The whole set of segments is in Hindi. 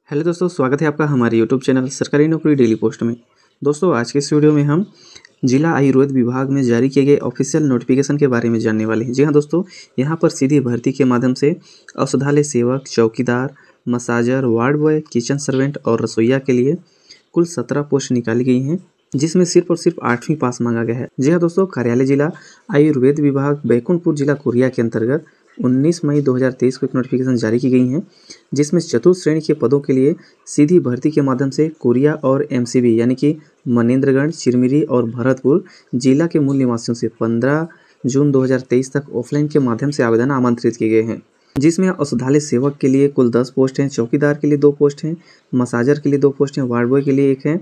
हेलो दोस्तों, स्वागत है आपका हमारे यूट्यूब चैनल सरकारी नौकरी डेली पोस्ट में। दोस्तों, आज के इस वीडियो में हम जिला आयुर्वेद विभाग में जारी किए गए ऑफिशियल नोटिफिकेशन के बारे में जानने वाले हैं। जी हाँ दोस्तों, यहाँ पर सीधी भर्ती के माध्यम से औषधालय सेवक, चौकीदार, massager, ward boy, kitchen servant और रसोइया के लिए कुल 17 पोस्ट निकाली गई हैं, जिसमें सिर्फ और सिर्फ 8वीं पास मांगा गया है। जी हाँ दोस्तों, कार्यालय जिला आयुर्वेद विभाग बैकुंठपुर जिला कोरिया के अंतर्गत 19 मई 2023 को एक नोटिफिकेशन जारी की गई हैं, जिसमें चतुर्थ श्रेणी के पदों के लिए सीधी भर्ती के माध्यम से कोरिया और एमसीबी यानी कि मनेंद्रगढ़, चिरमिरी और भरतपुर जिला के मूल निवासियों से 15 जून 2023 तक ऑफलाइन के माध्यम से आवेदन आमंत्रित किए गए हैं, जिसमें औषधालय सेवक के लिए कुल 10 पोस्ट हैं, चौकीदार के लिए 2 पोस्ट हैं, मसाजर के लिए 2 पोस्ट हैं, वार्ड बॉय के लिए 1 है,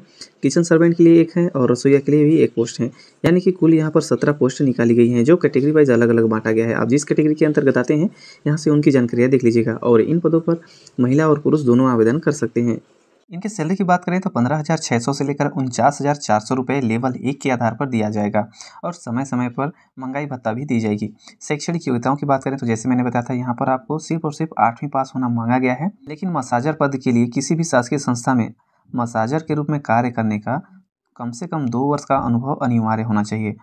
किचन सर्वेंट के लिए 1 है और रसोइया के लिए भी 1 पोस्ट है। यानी कि कुल यहाँ पर 17 पोस्ट निकाली गई हैं, जो कैटेगरी वाइज अलग अलग बांटा गया है। आप जिस कैटेगरी के अंतर्गत आते हैं, यहाँ से उनकी जानकारियाँ देख लीजिएगा और इन पदों पर महिला और पुरुष दोनों आवेदन कर सकते हैं। इनके सैलरी की बात करें तो 15,600 से लेकर 49,400 रुपये लेवल 1 के आधार पर दिया जाएगा और समय समय पर महंगाई भत्ता भी दी जाएगी। शैक्षणिक योग्यताओं की बात करें तो जैसे मैंने बताया था, यहाँ पर आपको सिर्फ और सिर्फ 8वीं पास होना मांगा गया है, लेकिन मसाजर पद के लिए किसी भी शासकीय संस्था में मसाजर के रूप में कार्य करने का कम से कम 2 वर्ष का अनुभव अनिवार्य होना चाहिए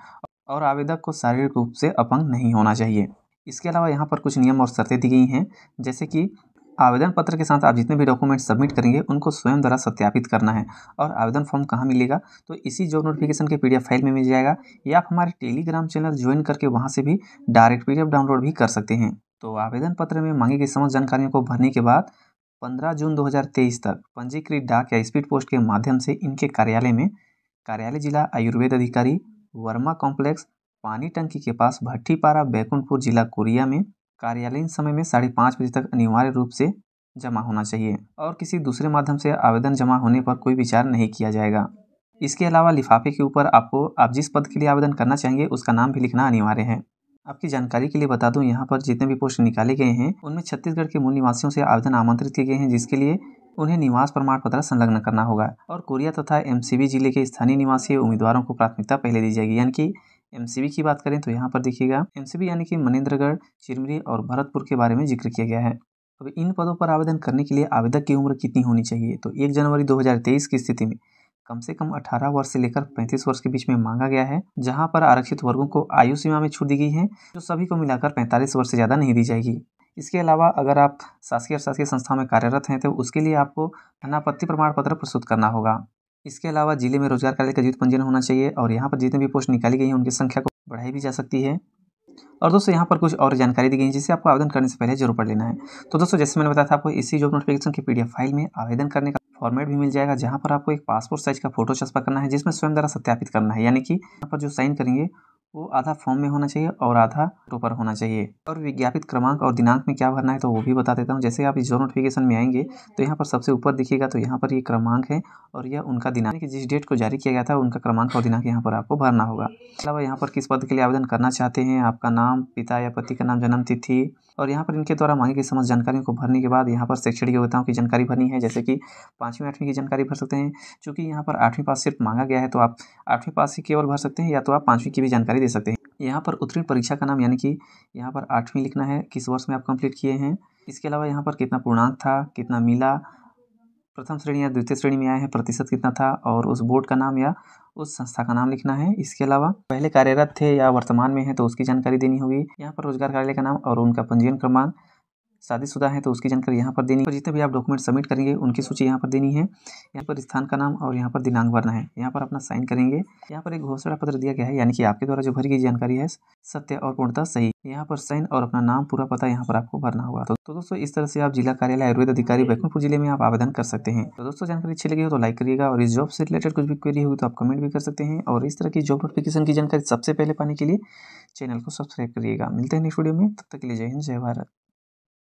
और आवेदक को शारीरिक रूप से अपंग नहीं होना चाहिए। इसके अलावा यहाँ पर कुछ नियम और शर्तें दी गई हैं, जैसे कि आवेदन पत्र के साथ आप जितने भी डॉक्यूमेंट सबमिट करेंगे उनको स्वयं द्वारा सत्यापित करना है। और आवेदन फॉर्म कहाँ मिलेगा, तो इसी जॉब नोटिफिकेशन के पीडीएफ फाइल में मिल जाएगा, या आप हमारे टेलीग्राम चैनल ज्वाइन करके वहाँ से भी डायरेक्ट पीडीएफ डाउनलोड भी कर सकते हैं। तो आवेदन पत्र में मांगी गई समस्त जानकारियों को भरने के बाद 15 जून 2023 तक पंजीकृत डाक या स्पीड पोस्ट के माध्यम से इनके कार्यालय में कार्यालय जिला आयुर्वेद अधिकारी, वर्मा कॉम्प्लेक्स, पानी टंकी के पास, भट्टीपारा, बैकुंठपुर जिला कोरिया में कार्यालयीन समय में 5:30 बजे तक अनिवार्य रूप से जमा होना चाहिए और किसी दूसरे माध्यम से आवेदन जमा होने पर कोई विचार नहीं किया जाएगा। इसके अलावा लिफाफे के ऊपर आप जिस पद के लिए आवेदन करना चाहेंगे उसका नाम भी लिखना अनिवार्य है। आपकी जानकारी के लिए बता दूं, यहाँ पर जितने भी पोस्ट निकाले गए हैं उनमें छत्तीसगढ़ के मूल निवासियों से आवेदन आमंत्रित किए गए हैं, जिसके लिए उन्हें निवास प्रमाण पत्र संलग्न करना होगा और कोरिया तथा एमसीबी जिले के स्थानीय निवासी उम्मीदवारों को प्राथमिकता पहले दी जाएगी। यानी कि एमसीबी की बात करें तो यहाँ पर देखिएगा, एमसीबी यानी कि मनेंद्रगढ़, चिरमिरी और भरतपुर के बारे में जिक्र किया गया है। अब इन पदों पर आवेदन करने के लिए आवेदक की उम्र कितनी होनी चाहिए, तो 1 जनवरी 2023 की स्थिति में कम से कम 18 वर्ष से लेकर 35 वर्ष के बीच में मांगा गया है, जहां पर आरक्षित वर्गों को आयु सीमा में छूट दी गई है, जो सभी को मिलाकर 45 वर्ष से ज़्यादा नहीं दी जाएगी। इसके अलावा अगर आप शासकीय और शासकीय संस्था में कार्यरत हैं तो उसके लिए आपको अनापत्ति प्रमाण पत्र प्रस्तुत करना होगा। इसके अलावा जिले में रोजगार कार्यालय का जीवित पंजीयन होना चाहिए और यहाँ पर जितने भी पोस्ट निकाली गई हैं उनकी संख्या को बढ़ाई भी जा सकती है। और दोस्तों, यहाँ पर कुछ और जानकारी दी गई है जिसे आपको आवेदन करने से पहले जरूर पढ़ लेना है। तो दोस्तों, जैसे मैंने बताया था, आपको इसी जॉब नोटिफिकेशन की पीडीएफ फाइल में आवेदन करने का फॉर्मेट भी मिल जाएगा, जहाँ पर आपको एक पासपोर्ट साइज का फोटो चस्पा करना है, जिसमें स्वयं द्वारा सत्यापित करना है। यानी कि यहाँ पर जो साइन करेंगे वो आधा फॉर्म में होना चाहिए और आधा फोटो पर होना चाहिए। और विज्ञापित क्रमांक और दिनांक में क्या भरना है तो वो भी बता देता हूँ। जैसे आप इस जॉब नोटिफिकेशन में आएंगे तो यहाँ पर सबसे ऊपर दिखेगा, तो यहाँ पर ये क्रमांक है और यह उनका दिनांक, कि जिस डेट को जारी किया गया था उनका क्रमांक और दिनांक यहाँ पर आपको भरना होगा। इसके अलावा यहाँ पर किस पद के लिए आवेदन करना चाहते हैं, आपका नाम, पिता या पति का नाम, जन्म तिथि, और यहाँ पर इनके द्वारा मांगी गई समस्त जानकारियों को भरने के बाद यहाँ पर शैक्षणिक योग्यताओं की जानकारी भरनी है, जैसे कि 5वीं 8वीं की जानकारी भर सकते हैं। चूँकि यहाँ पर 8वीं पास सिर्फ मांगा गया है तो आप 8वीं पास ही केवल भर सकते हैं, या तो आप 5वीं की भी जानकारी दे सकते हैं। यहाँ पर उत्तीर्ण परीक्षा का नाम, यानी कि यहाँ पर 8वीं लिखना है, किस वर्ष में आप कंप्लीट किए हैं। इसके अलावा यहाँ पर कितना पूर्णांक था, कितना मिला, प्रथम श्रेणी या द्वितीय श्रेणी में आए हैं, प्रतिशत कितना था, और उस बोर्ड का नाम या उस संस्था का नाम लिखना है। इसके अलावा पहले कार्यरत थे या वर्तमान में है तो उसकी जानकारी देनी होगी। यहाँ पर रोजगार कार्यालय का नाम और उनका पंजीयन क्रमांक, शादीशुदा है तो उसकी जानकारी यहाँ पर देनी है। जितने भी आप डॉक्यूमेंट सबमिट करेंगे उनकी सूची यहाँ पर देनी है। यहाँ पर स्थान का नाम और यहाँ पर दिनांक भरना है। यहाँ पर अपना साइन करेंगे। यहाँ पर एक घोषणा पत्र दिया गया है, यानी कि आपके द्वारा जो भरी गई जानकारी है सत्य और पूर्णतः सही। यहाँ पर साइन और अपना नाम, पूरा पता यहाँ पर आपको भरना होगा। तो दोस्तों, इस तरह से आप जिला कार्यालय आयुर्वेद अधिकारी बैकुंठपुर जिले में आप आवेदन कर सकते हैं। तो दोस्तों, जानकारी अच्छी लगी हो तो लाइक करिएगा और इस जॉब से रिलेटेड कुछ भी क्वेरी होगी तो आप कमेंट भी कर सकते हैं। और इस तरह की जॉब नोटिफिकेशन की जानकारी सबसे पहले पाने के लिए चैनल को सब्सक्राइब करिएगा। मिलते हैं नेक्स्ट वीडियो में, तब तक के लिए जय हिंद, जय भारत।